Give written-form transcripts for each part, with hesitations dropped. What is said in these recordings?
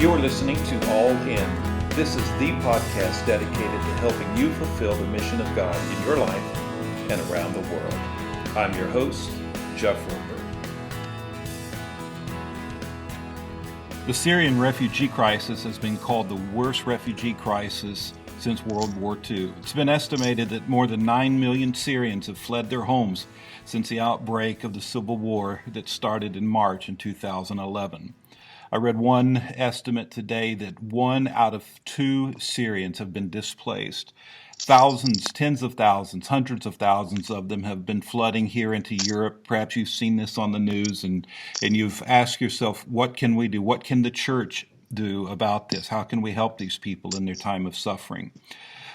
You're listening to All In. This is the podcast dedicated to helping you fulfill the mission of God in your life and around the world. I'm your host, Jeff Roper. The Syrian refugee crisis has been called the worst refugee crisis since World War II. It's been estimated that more than 9 million Syrians have fled their homes since the outbreak of the civil war that started in March in 2011. I read one estimate today that 1 out of 2 Syrians have been displaced. Thousands, tens of thousands, hundreds of thousands of them have been flooding here into Europe. Perhaps you've seen this on the news and you've asked yourself, what can we do? What can the church do about this? How can we help these people in their time of suffering?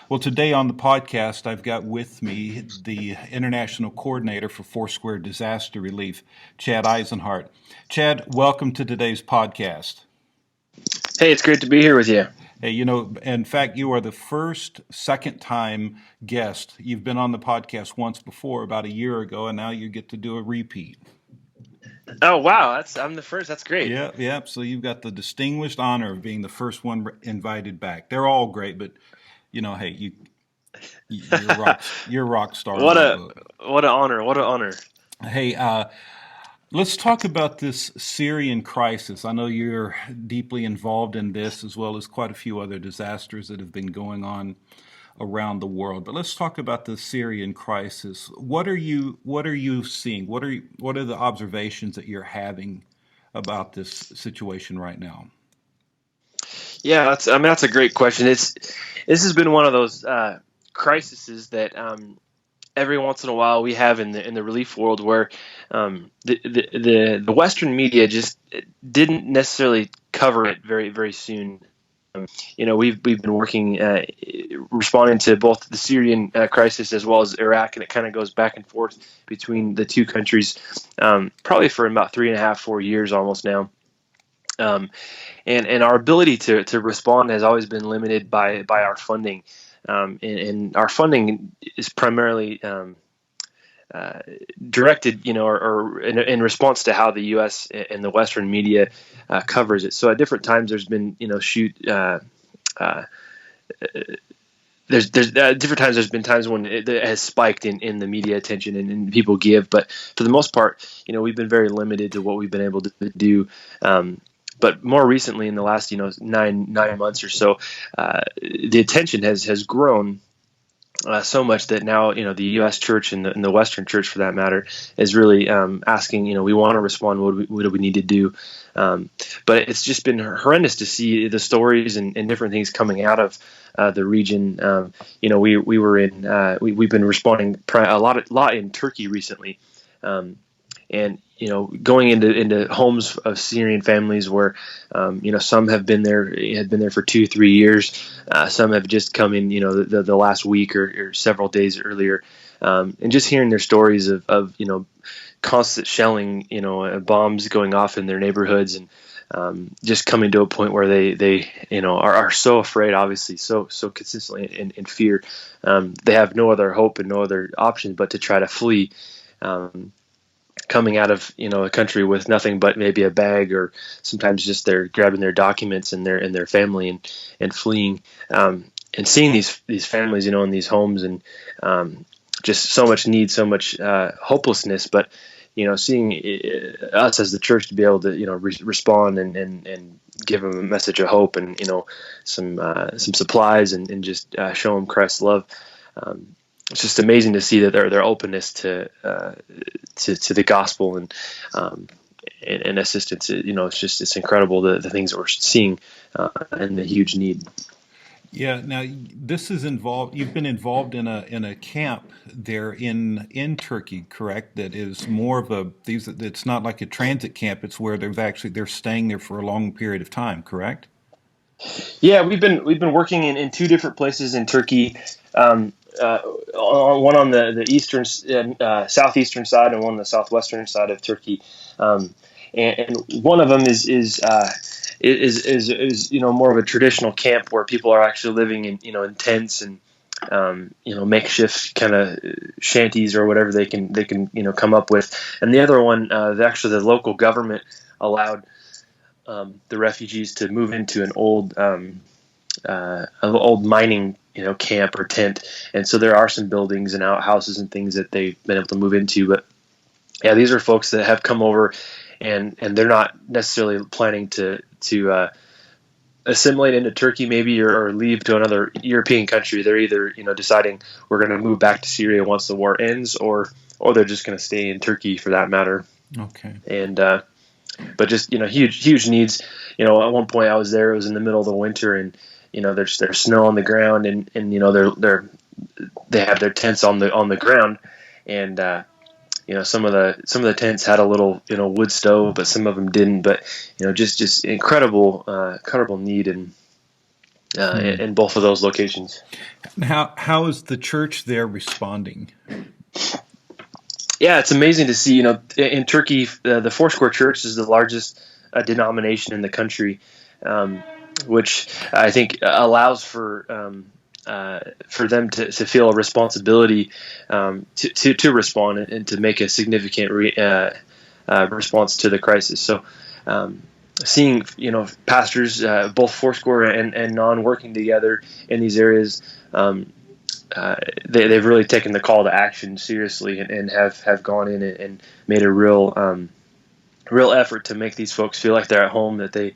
Well, today on the podcast, I've got with me the International Coordinator for Foursquare Disaster Relief, Chad Isenhart. Chad, welcome to today's podcast. Hey, it's great to be here with you. Hey, in fact, you are the second-time guest. You've been on the podcast once before, about a year ago, and now you get to do a repeat. Oh, wow. I'm the first. That's great. Yeah. So you've got the distinguished honor of being the first one invited back. They're all great, but hey, you're a rock star. What an honor! What an honor! Hey, let's talk about this Syrian crisis. I know you're deeply involved in this, as well as quite a few other disasters that have been going on around the world. But let's talk about the Syrian crisis. What are you seeing? What are the observations that you're having about this situation right now? Yeah, that's a great question. This has been one of those crises that every once in a while we have in the relief world where the Western media just didn't necessarily cover it very, very soon. We've been working responding to both the Syrian crisis as well as Iraq, and it kind of goes back and forth between the two countries probably for about 3.5, 4 years almost now. And our ability to respond has always been limited by our funding. And our funding is primarily directed, or in response to how the U.S. and the Western media covers it. So at different times, there's been, there's different times. There's been times when it has spiked in the media attention and people give, but for the most part, we've been very limited to what we've been able to do. But more recently, in the last, 9 months or so, the attention has grown so much that now, the U.S. church and the Western church, for that matter, is really asking, we want to respond. What do we need to do? But it's just been horrendous to see the stories and different things coming out of the region. We've been responding a lot in Turkey recently. And going into homes of Syrian families where some have been there for 2-3 years, some have just come in the last week or several days earlier, and just hearing their stories of constant shelling, bombs going off in their neighborhoods, and just coming to a point where they are so afraid, obviously so consistently in fear. They have no other hope and no other option but to try to flee. Coming out of a country with nothing but maybe a bag, or sometimes just they're grabbing their documents and their family and fleeing, and seeing these families in these homes, and just so much need, so much hopelessness, but seeing us as the church to be able to respond and give them a message of hope and some supplies and just show them Christ's love. It's just amazing to see that their openness to the gospel and assistance. It's incredible the things that we're seeing and the huge need. Yeah. Now this is involved. You've been involved in a camp there in Turkey, correct? That is more of it's not like a transit camp. It's where they're staying there for a long period of time, correct? Yeah, we've been working in 2 different places in Turkey. One on the eastern, southeastern side, and one on the southwestern side of Turkey, and one of them is more of a traditional camp where people are actually living in tents and makeshift kind of shanties or whatever they can come up with. And the other one, actually the local government allowed the refugees to move into an old mining camp or tent, and so there are some buildings and outhouses and things that they've been able to move into. But yeah, these are folks that have come over, and they're not necessarily planning to assimilate into Turkey maybe, or leave to another European country. They're either deciding we're going to move back to Syria once the war ends, or they're just going to stay in Turkey for that matter. Okay. And but just huge needs. At one point I was there. It was in the middle of the winter, and there's snow on the ground, and they have their tents on the ground, and some of the tents had a little wood stove, but some of them didn't. But just incredible need in both of those locations. How is the church there responding? Yeah, it's amazing to see. In Turkey, the Foursquare Church is the largest denomination in the country, which I think allows for them to feel a responsibility to respond and to make a significant response to the crisis. So, seeing pastors, both Foursquare and non, working together in these areas. They've really taken the call to action seriously, and have gone in and made a real effort to make these folks feel like they're at home, that they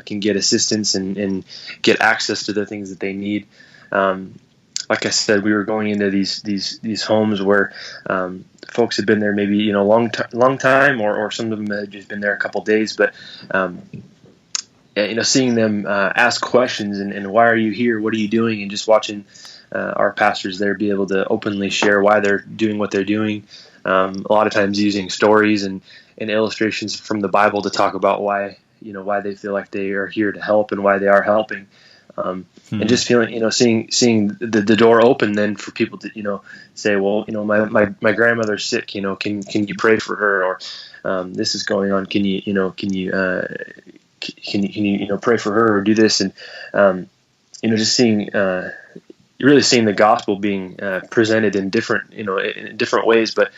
can get assistance and get access to the things that they need. Like I said, we were going into these homes where folks had been there maybe long time, or some of them had just been there a couple days, but seeing them ask questions and why are you here? What are you doing? And just watching our pastors there be able to openly share why they're doing what they're doing. A lot of times using stories and illustrations from the Bible to talk about why they feel like they are here to help and why they are helping. And just feeling, seeing the door open then for people to, say, well, my grandmother's sick, can you pray for her? Or this is going on. Can you pray for her or do this? And, just seeing, really seeing the gospel being presented in different ways, but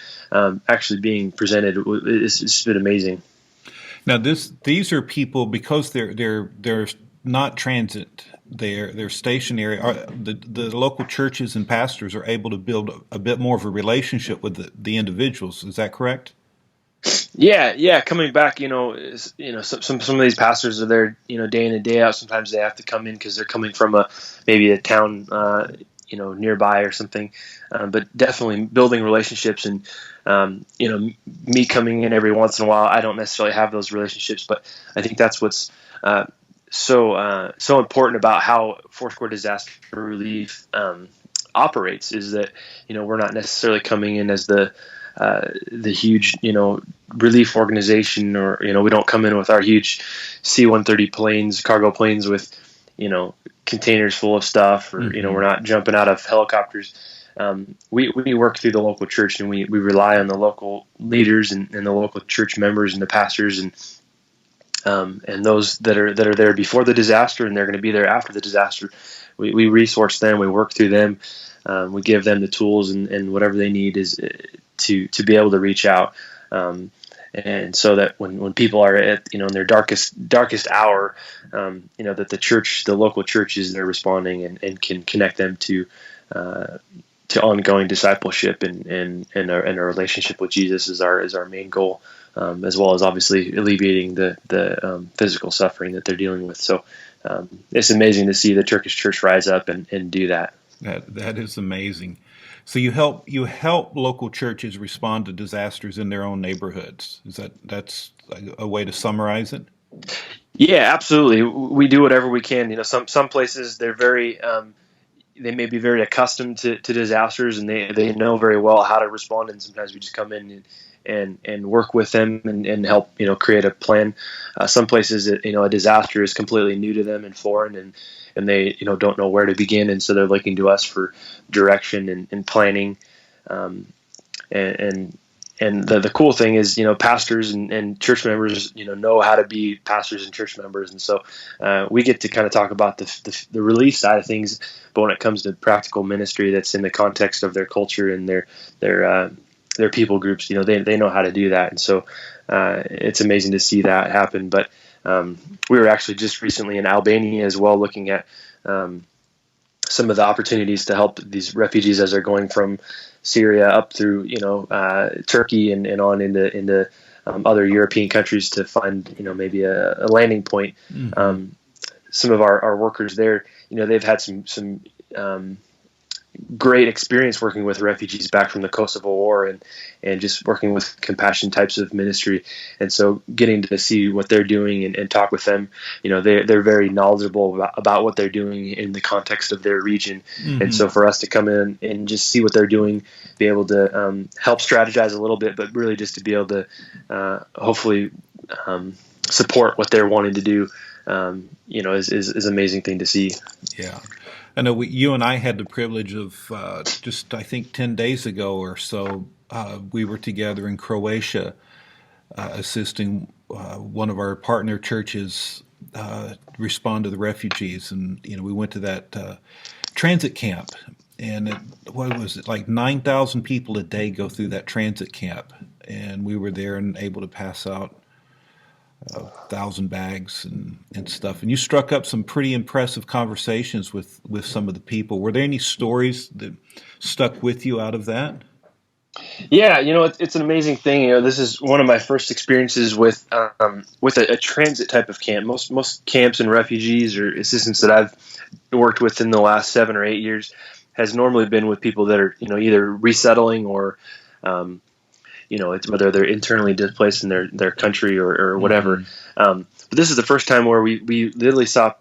actually being presented is just been amazing. Now, these are people, because they're not transit, they're stationary. The local churches and pastors are able to build a bit more of a relationship with the individuals. Is that correct? Yeah. Coming back, some of these pastors are there, day in and day out. Sometimes they have to come in because they're coming from maybe a town, nearby or something. But definitely building relationships, and me coming in every once in a while, I don't necessarily have those relationships, but I think that's what's so important about how Foursquare Disaster Relief operates, is that we're not necessarily coming in as the huge relief organization, or we don't come in with our huge C-130 cargo planes with containers full of stuff, or we're not jumping out of helicopters. We work through the local church, and we rely on the local leaders and the local church members and the pastors and those that are there before the disaster, and they're going to be there after the disaster. We resource them, we work through them, we give them the tools and whatever they need is to be able to reach out, and so that when people are at in their darkest hour, that the local church is there responding and can connect them to ongoing discipleship and a relationship with Jesus is our main goal, as well as obviously alleviating the physical suffering that they're dealing with. So it's amazing to see the Turkish church rise up and do that. That is amazing. So you help local churches respond to disasters in their own neighborhoods. That's a way to summarize it? Yeah, absolutely. We do whatever we can. Some places they're very they may be very accustomed to disasters, and they know very well how to respond. And sometimes we just come in and work with them and help create a plan. Some places a disaster is completely new to them and foreign, and they don't know where to begin, and so they're looking to us for direction and planning. And the cool thing is, pastors and church members, know how to be pastors and church members. And so we get to kind of talk about the relief side of things. But when it comes to practical ministry that's in the context of their culture and their people groups, they know how to do that. And so it's amazing to see that happen. But We were actually just recently in Albania as well, looking at some of the opportunities to help these refugees as they're going from Syria up through, Turkey and on into other European countries to find, maybe a landing point. Mm-hmm. Some of our workers there, they've had some great experience working with refugees back from the Kosovo War and just working with compassion types of ministry. And so getting to see what they're doing and talk with them, they're very knowledgeable about what they're doing in the context of their region. Mm-hmm. And so for us to come in and just see what they're doing, be able to help strategize a little bit, but really just to be able to hopefully support what they're wanting to do, is an amazing thing to see. Yeah. I know you and I had the privilege of just, I think, 10 days ago or so, we were together in Croatia assisting one of our partner churches respond to the refugees. And, we went to that transit camp. And what was it, like 9,000 people a day go through that transit camp. And we were there and able to pass out 1,000 bags and stuff. And you struck up some pretty impressive conversations with some of the people. Were there any stories that stuck with you out of that? Yeah, it's an amazing thing. This is one of my first experiences with a transit type of camp. Most camps and refugees or assistants that I've worked with in the last 7 or 8 years has normally been with people that are either resettling or it's whether they're internally displaced in their country or whatever. Mm-hmm. But this is the first time where we literally saw,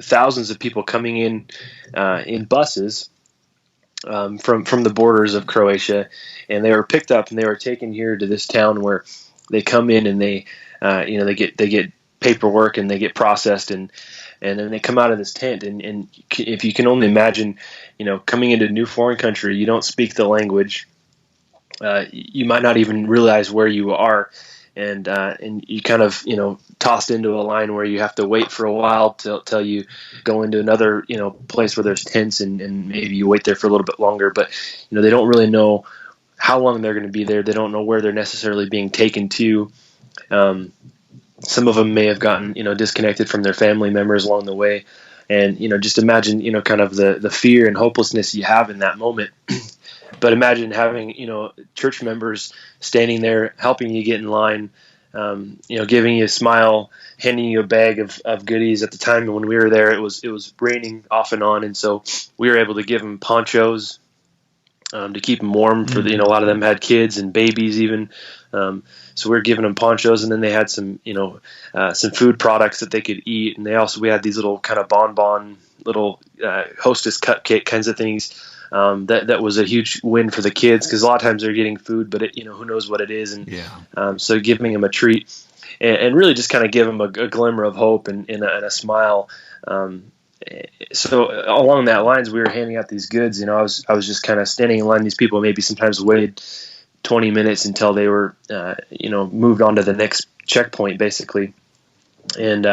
thousands of people coming in buses from the borders of Croatia, and they were picked up and they were taken here to this town where they come in and they get paperwork and they get processed and then they come out of this tent and if you can only imagine, coming into a new foreign country, you don't speak the language. You might not even realize where you are, and you kind of tossed into a line where you have to wait for a while till you go into another place where there's tents and maybe you wait there for a little bit longer. But they don't really know how long they're going to be there. They don't know where they're necessarily being taken to. Some of them may have gotten disconnected from their family members along the way, and just imagine kind of the fear and hopelessness you have in that moment. But imagine having, church members standing there, helping you get in line, giving you a smile, handing you a bag of goodies. At the time when we were there, it was raining off and on. And so we were able to give them ponchos to keep them warm for a lot of them had kids and babies even. So we were giving them ponchos, and then they had some food products that they could eat. And we had these little kind of bonbon, little Hostess cupcake kinds of things. That was a huge win for the kids because a lot of times they're getting food, but who knows what it is, and so giving them a treat and really just kind of give them a glimmer of hope and a smile. So along that lines, we were handing out these goods. I was just kind of standing in line. These people maybe sometimes waited 20 minutes until they were moved on to the next checkpoint, basically. And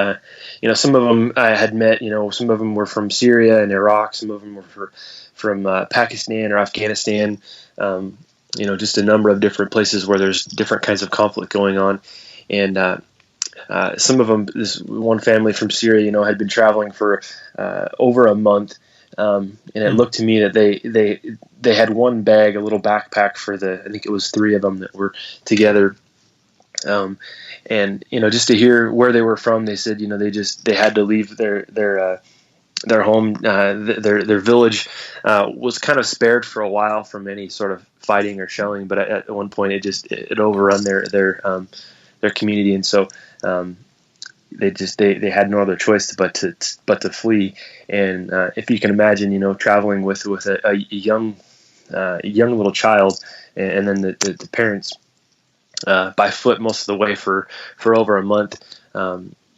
some of them I had met. Some of them were from Syria and Iraq. Some of them were from Pakistan or Afghanistan, just a number of different places where there's different kinds of conflict going on. And some of them, this one family from Syria, had been traveling for over a month. And it looked to me that they had one bag, a little backpack for I think it was 3 of them that were together. And just to hear where they were from, they said, they had to leave their home, their village was kind of spared for a while from any sort of fighting or shelling, but at one point it overrun their community, and so they had no other choice but to flee. And if you can imagine, traveling with a young little child, and then the parents by foot most of the way for over a month.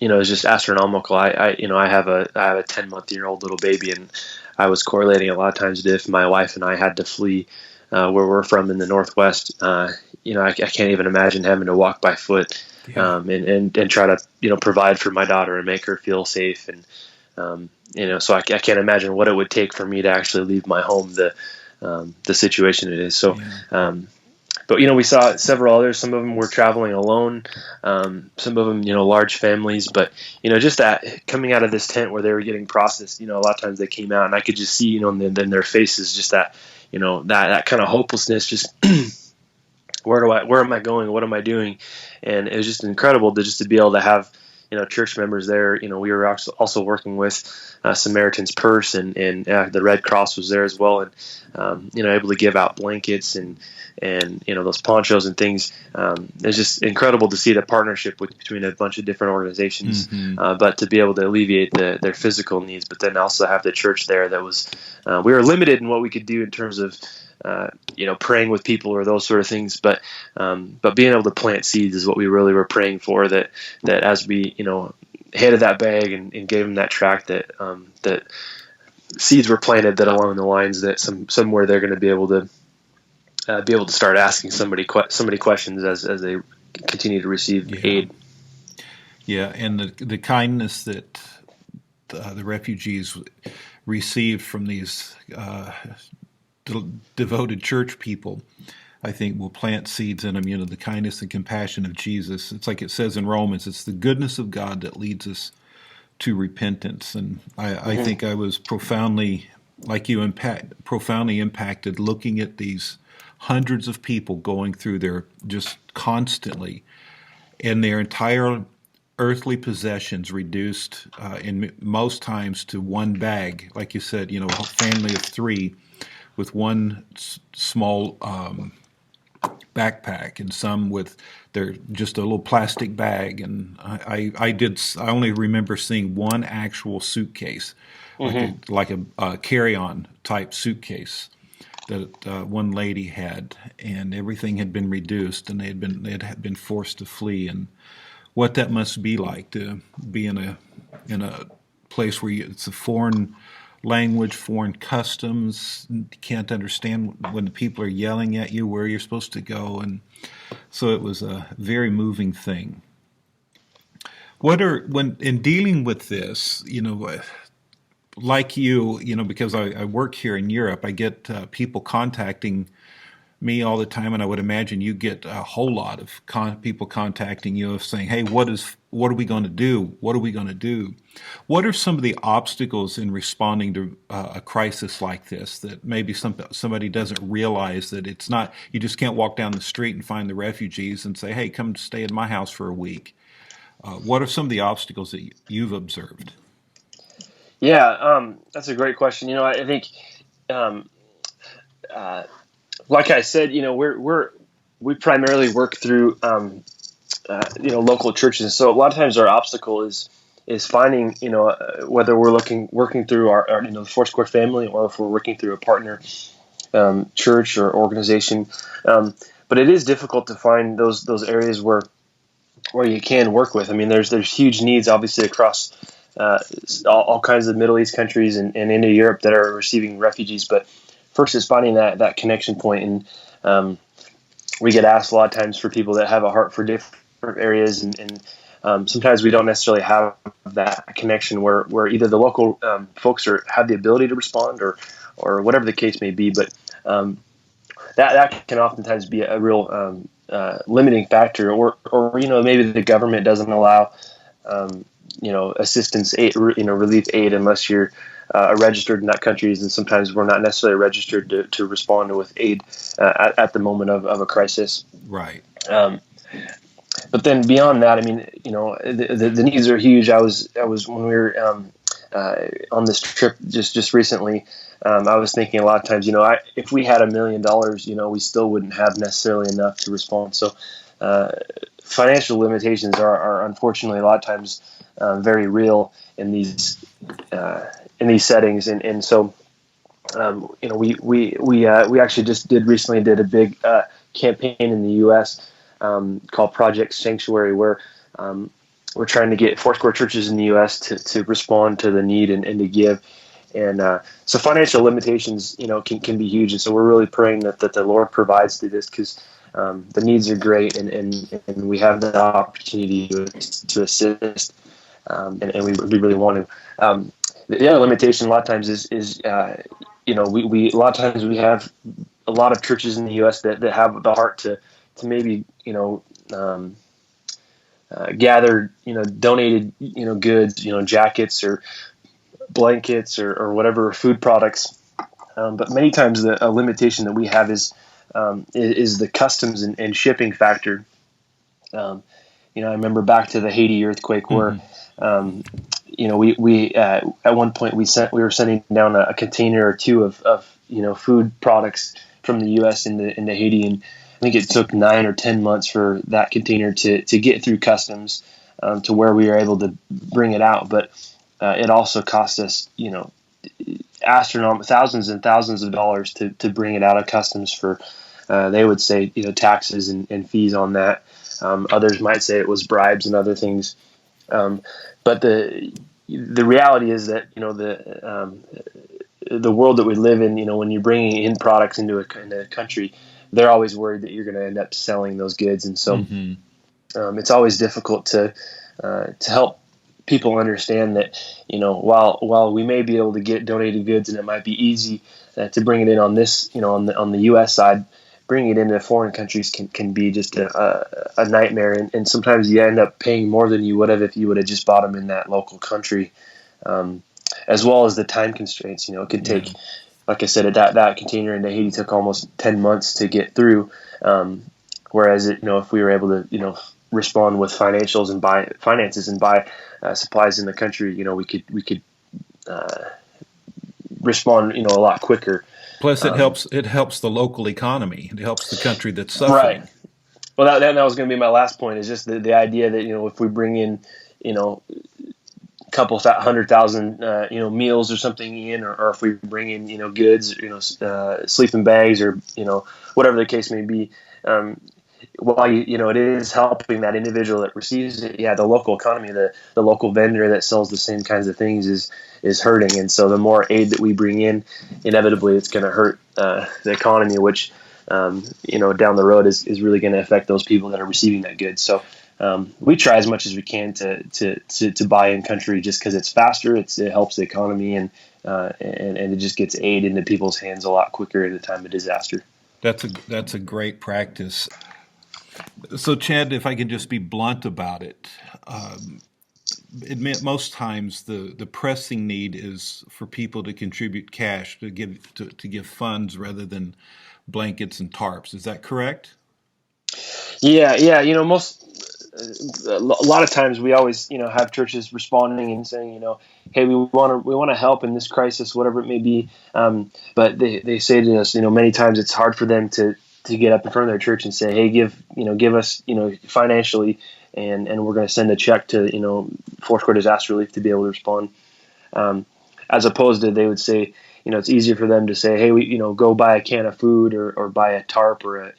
It's just astronomical. I have a 10-month-old little baby, and I was correlating a lot of times that if my wife and I had to flee where we're from in the Northwest, I can't even imagine having to walk by foot, and try to provide for my daughter and make her feel safe, and so I can't imagine what it would take for me to actually leave my home, the situation it is. So But we saw several others. Some of them were traveling alone. Some of them, large families. But just that coming out of this tent where they were getting processed. A lot of times they came out, and I could just see, in their faces, just that, that kind of hopelessness. Just where am I going? What am I doing? And it was just incredible to be able to have church members there. We were also working with Samaritan's Purse, and the Red Cross was there as well, and able to give out blankets and those ponchos and things. It's just incredible to see the partnership between a bunch of different organizations, but to be able to alleviate their physical needs, but then also have the church there that was we were limited in what we could do in terms of praying with people or those sort of things, but being able to plant seeds is what we really were praying for, that as we handed that bag and gave them that tract, that seeds were planted, that along the lines that somewhere they're going to be able to start asking somebody questions as they continue to receive aid. Yeah, and the kindness that the refugees received from these devoted church people, I think, will plant seeds in them, the kindness and compassion of Jesus. It's like it says in Romans, it's the goodness of God that leads us to repentance. And I think I was profoundly, like you, profoundly impacted looking at these hundreds of people going through their, just constantly, and their entire earthly possessions reduced in most times to one bag. Like you said, a family of three with one small backpack, and some with their just a little plastic bag. And I only remember seeing one actual suitcase, like a carry-on type suitcase that one lady had, and everything had been reduced, and they had been forced to flee. And what that must be like to be in a place where it's a foreign language, foreign customs, you can't understand when the people are yelling at you where you're supposed to go. And so it was a very moving thing. When in dealing with this, like you, because I work here in Europe, I get people contacting me all the time, and I would imagine you get a whole lot of people contacting you saying, hey, what are we going to do? What are we going to do? What are some of the obstacles in responding to a crisis like this that maybe somebody doesn't realize, that it's not, you just can't walk down the street and find the refugees and say, hey, come stay in my house for a week? What are some of the obstacles that you've observed? Yeah, that's a great question. I think, like I said, we primarily work through, local churches. So a lot of times our obstacle is finding, whether we're working through our the Foursquare family, or if we're working through a partner church or organization. But it is difficult to find those areas where you can work with. I mean, there's huge needs, obviously, across all kinds of Middle East countries and into Europe that are receiving refugees. But first is finding that connection point. And we get asked a lot of times for people that have a heart for different areas, and sometimes we don't necessarily have that connection where either the local folks have the ability to respond, or whatever the case may be. But that can oftentimes be a real limiting factor, or maybe the government doesn't allow assistance aid, relief aid, unless you're registered in that countries, and sometimes we're not necessarily registered to respond with aid at the moment of a crisis. Right. But then beyond that, I mean, the needs are huge. I was when we were on this trip just recently, I was thinking a lot of times, if we had $1 million, we still wouldn't have necessarily enough to respond. So financial limitations are unfortunately a lot of times very real in these settings, and so we actually just recently did a big campaign in the U.S. Called Project Sanctuary, where we're trying to get Foursquare churches in the U.S. to respond to the need and to give. And so financial limitations, can be huge. And so we're really praying that the Lord provides through this, because the needs are great, and we have the opportunity to assist, and we really want to. The other limitation a lot of times is we a lot of times we have a lot of churches in the U.S. that have the heart to maybe gather donated goods, jackets or blankets or whatever food products. But many times a limitation that we have is the customs and shipping factor. I remember back to the Haiti earthquake where, we at one point we were sending down a container or two of food products from the U.S. into Haiti, and I think it took 9 or 10 months for that container to get through customs to where we were able to bring it out. But it also cost us, astronomical thousands and thousands of dollars to bring it out of customs for, they would say, taxes and fees on that. Others might say it was bribes and other things. But the reality is that, the world that we live in, when you're bringing in products into a country, they're always worried that you're going to end up selling those goods. And so it's always difficult to help people understand that, while we may be able to get donated goods and it might be easy to bring it in on this, on the U.S. side, bringing it into foreign countries can be just a nightmare. And sometimes you end up paying more than you would have if you would have just bought them in that local country, as well as the time constraints. It could take, like I said, that container into Haiti took almost 10 months to get through. Whereas, if we were able to, respond with finances and buy supplies in the country, we could respond, a lot quicker. Plus, it helps the local economy. It helps the country that's suffering. Right. Well, that was going to be my last point. Is just the idea that if we bring in a couple 100,000 meals or something in, or if we bring in goods, sleeping bags or whatever the case may be. While it is helping that individual that receives it, the local economy, the local vendor that sells the same kinds of things is hurting. And so the more aid that we bring in, inevitably it's going to hurt the economy, which down the road is really going to affect those people that are receiving that good. So we try as much as we can to buy in country just because it's faster, it helps the economy, and it just gets aid into people's hands a lot quicker at a time of disaster. That's a great practice. So, Chad, if I can just be blunt about it, most times the pressing need is for people to contribute cash, to give funds rather than blankets and tarps. Is that correct? Yeah. A lot of times we always have churches responding and saying hey, we want to help in this crisis, whatever it may be. But they say to us many times it's hard for them to get up in front of their church and say, hey, give us financially, and we're going to send a check to Foursquare Disaster Relief to be able to respond. As opposed to they would say it's easier for them to say, hey, we go buy a can of food or buy a tarp or a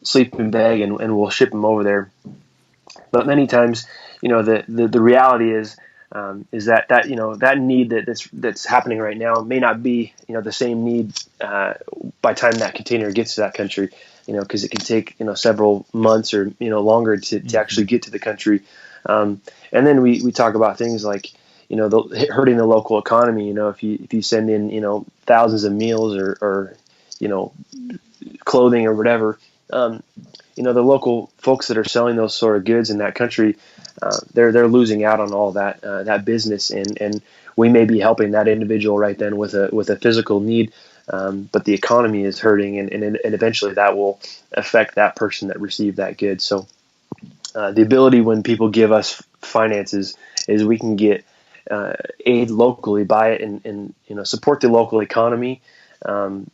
sleeping bag and we'll ship them over there. But many times the reality is that that need that's happening right now may not be the same need by the time that container gets to that country, because it can take several months or longer to actually get to the country. And then we talk about things like hurting the local economy. If you send in thousands of meals or clothing or whatever, the local folks that are selling those sort of goods in that country, they're losing out on all that business, and we may be helping that individual right then with a physical need, but the economy is hurting, and eventually that will affect that person that received that good. So the ability when people give us finances is we can get aid locally, buy it and support the local economy,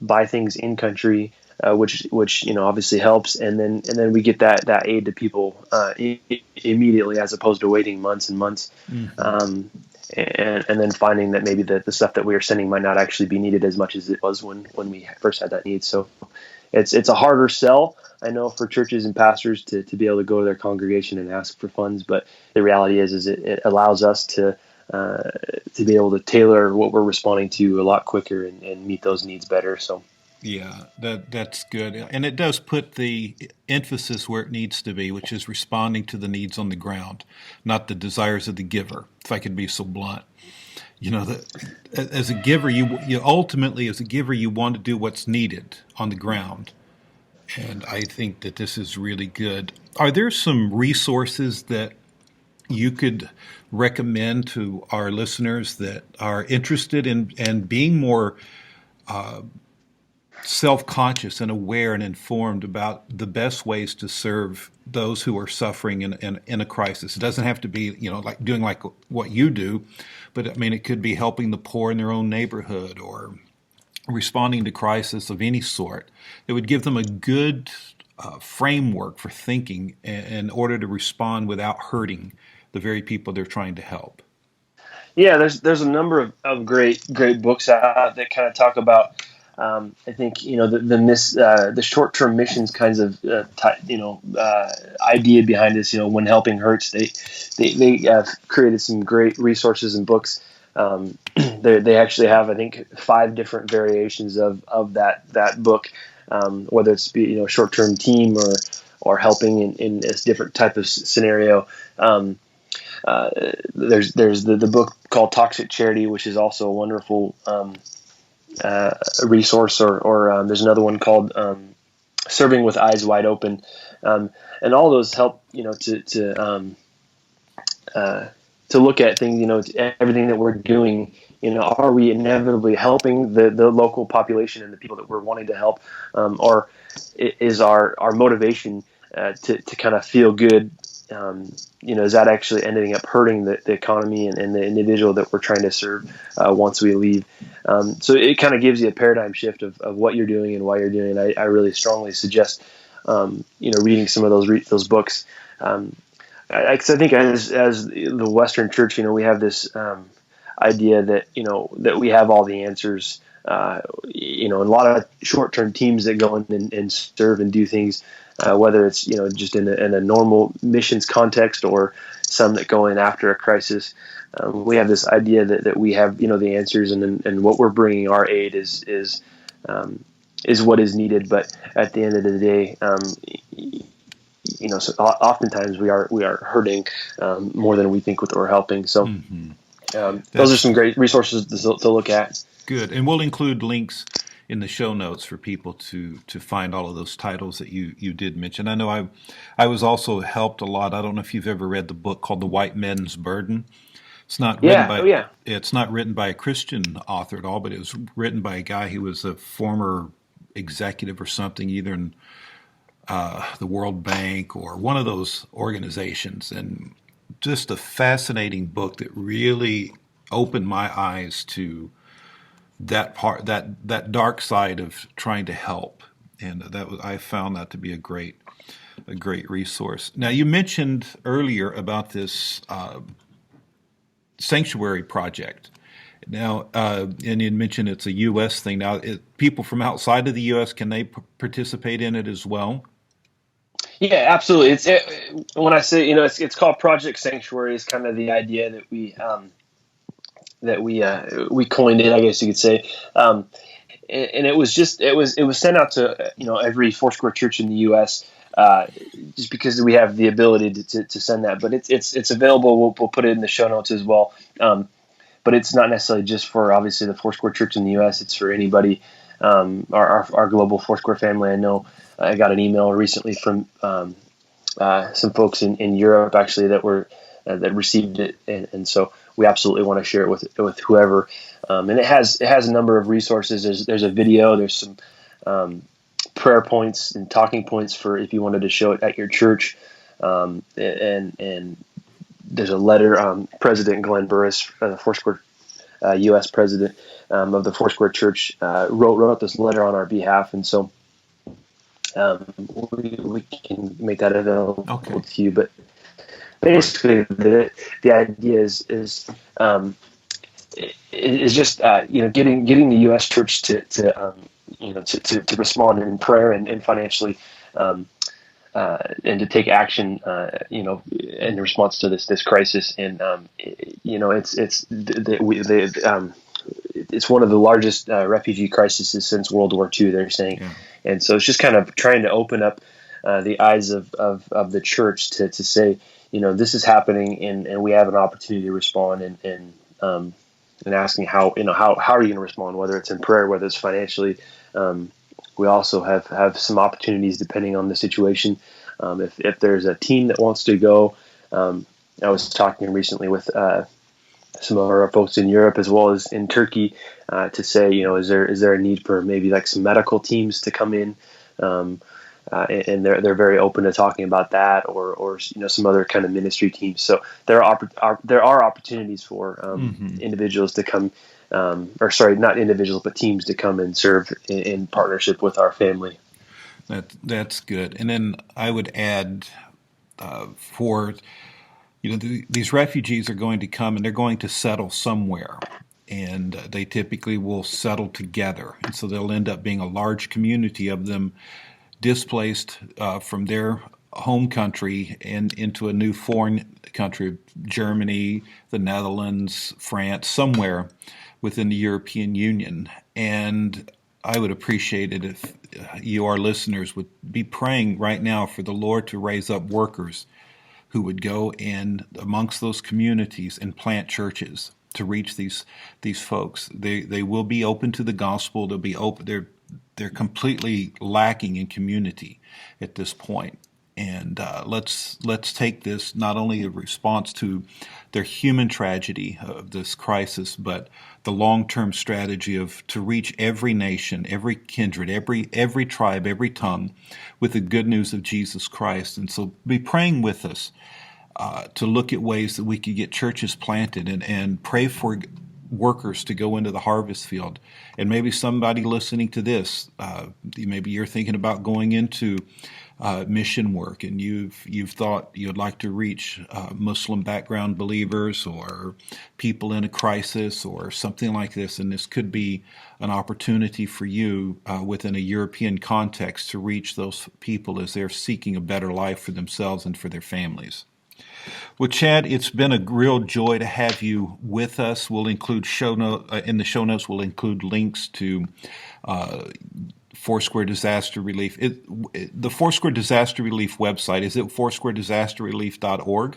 buy things in country, which obviously helps, and then we get that aid to people immediately, as opposed to waiting months and months, and then finding that maybe the stuff that we are sending might not actually be needed as much as it was when we first had that need. So it's a harder sell, I know, for churches and pastors to be able to go to their congregation and ask for funds, but the reality is it allows us to be able to tailor what we're responding to a lot quicker and meet those needs better. So. Yeah, that's good. And it does put the emphasis where it needs to be, which is responding to the needs on the ground, not the desires of the giver, if I could be so blunt. you know, as a giver, you ultimately, as a giver, you want to do what's needed on the ground. And I think that this is really good. Are there some resources that you could recommend to our listeners that are interested in being more self-conscious and aware and informed about the best ways to serve those who are suffering in a crisis? It doesn't have to be, like doing like what you do, but I mean, it could be helping the poor in their own neighborhood or responding to crisis of any sort. It would give them a good framework for thinking in order to respond without hurting the very people they're trying to help. Yeah, there's a number of great books out that kind of talk about. I think the short term missions kinds of idea behind this. When helping hurts, they created some great resources and books. They actually have, I think, 5 different variations of that book, whether it's short term team or helping in a different type of scenario. There's the book called Toxic Charity, which is also a wonderful resource, or there's another one called Serving with Eyes Wide Open, and all those help to look at things, everything that we're doing. Are we inevitably helping the local population and the people that we're wanting to help, or is our motivation to kind of feel good? Is that actually ending up hurting the economy and the individual that we're trying to serve once we leave? So it kind of gives you a paradigm shift of what you're doing and why you're doing it. I really strongly suggest reading some of those books. I think as the Western Church, we have this idea that that we have all the answers. A lot of short-term teams that go in and serve and do things, whether it's just in a normal missions context or some that go in after a crisis. We have this idea that we have the answers, and what we're bringing our aid is what is needed. But at the end of the day, so oftentimes we are hurting more than we think with what we're helping. So those are some great resources to look at. Good, and we'll include links in the show notes for people to find all of those titles that you did mention. I know I was also helped a lot. I don't know if you've ever read the book called The White Men's Burden. It's not written It's not written by a Christian author at all, but it was written by a guy who was a former executive or something, either in the World Bank or one of those organizations, and just a fascinating book that really opened my eyes to that dark side of trying to help, and I found that to be a great resource. Now, you mentioned earlier about this sanctuary project. Now, and you mentioned it's a U.S. thing. Now, people from outside of the U.S., can they participate in it as well? Yeah, absolutely. When I say it's called Project Sanctuary, is kind of the idea that we coined it, I guess you could say. And it was sent out to every Foursquare church in the U.S. Just because we have the ability to send that, but it's available. We'll put it in the show notes as well. But it's not necessarily just for obviously the Foursquare church in the U.S. It's for anybody. Our global Foursquare family. I know I got an email recently from some folks in Europe actually that received it, and so we absolutely want to share it with whoever. And it has a number of resources. There's a video. There's some prayer points and talking points for if you wanted to show it at your church. And there's a letter. President Glenn Burris, the Foursquare U.S. president of the Foursquare Church, wrote this letter on our behalf, and so we can make that available to you. But basically, the idea is just getting the U.S. Church to respond in prayer and financially. And to take action, in response to this crisis, and it's one of the largest refugee crises since World War II. They're saying, and so it's just kind of trying to open up the eyes of the church to say, this is happening, and we have an opportunity to respond and and asking how are you going to respond, whether it's in prayer, whether it's financially. We also have some opportunities depending on the situation. If there's a team that wants to go, I was talking recently with some of our folks in Europe as well as in Turkey to say, is there a need for maybe like some medical teams to come in, and they're very open to talking about that, or some other kind of ministry teams. So there are opportunities for individuals to come, or sorry, not individuals, but teams to come and serve in partnership with our family. That's good. And then I would add for these refugees are going to come and they're going to settle somewhere, and they typically will settle together, and so they'll end up being a large community of them displaced from their home country and into a new foreign country, Germany, the Netherlands, France, somewhere within the European Union. And I would appreciate it if you, our listeners, would be praying right now for the Lord to raise up workers who would go in amongst those communities and plant churches to reach these folks. They will be open to the gospel. They'll be open. They're completely lacking in community at this point. And let's take this not only a response to their human tragedy of this crisis, but the long-term strategy to reach every nation, every kindred, every tribe, every tongue with the good news of Jesus Christ. And so be praying with us to look at ways that we could get churches planted and pray for workers to go into the harvest field. And maybe somebody listening to this, maybe you're thinking about going into mission work, and you've thought you'd like to reach Muslim background believers or people in a crisis or something like this, and this could be an opportunity for you within a European context to reach those people as they're seeking a better life for themselves and for their families. Well, Chad, it's been a real joy to have you with us. We'll include in the show notes. We'll include links to Foursquare Disaster Relief. The Foursquare Disaster Relief website, is it foursquaredisasterrelief.org?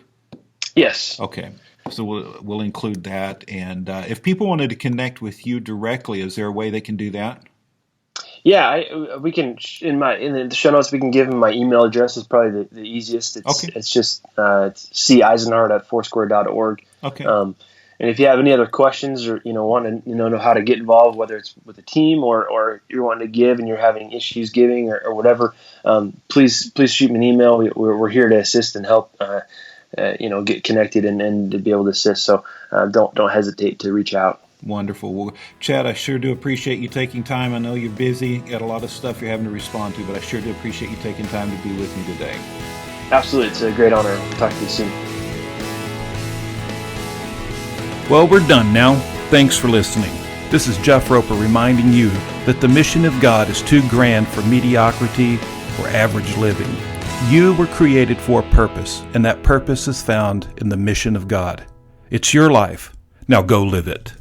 Yes. Okay. So we'll include that. And if people wanted to connect with you directly, is there a way they can do that? Yeah, we can in the show notes. We can give them my email address. Is probably the easiest. It's just Isenhart@foursquare.org. Okay. And if you have any other questions or want to know how to get involved, whether it's with a team or you're wanting to give and you're having issues giving or whatever, please shoot me an email. We're here to assist and help. Get connected and to be able to assist. So don't hesitate to reach out. Wonderful. Well, Chad, I sure do appreciate you taking time. I know you're busy, got a lot of stuff you're having to respond to, but I sure do appreciate you taking time to be with me today. Absolutely. It's a great honor. We'll talk to you soon. Well, we're done now. Thanks for listening. This is Jeff Roper reminding you that the mission of God is too grand for mediocrity or average living. You were created for a purpose, and that purpose is found in the mission of God. It's your life. Now go live it.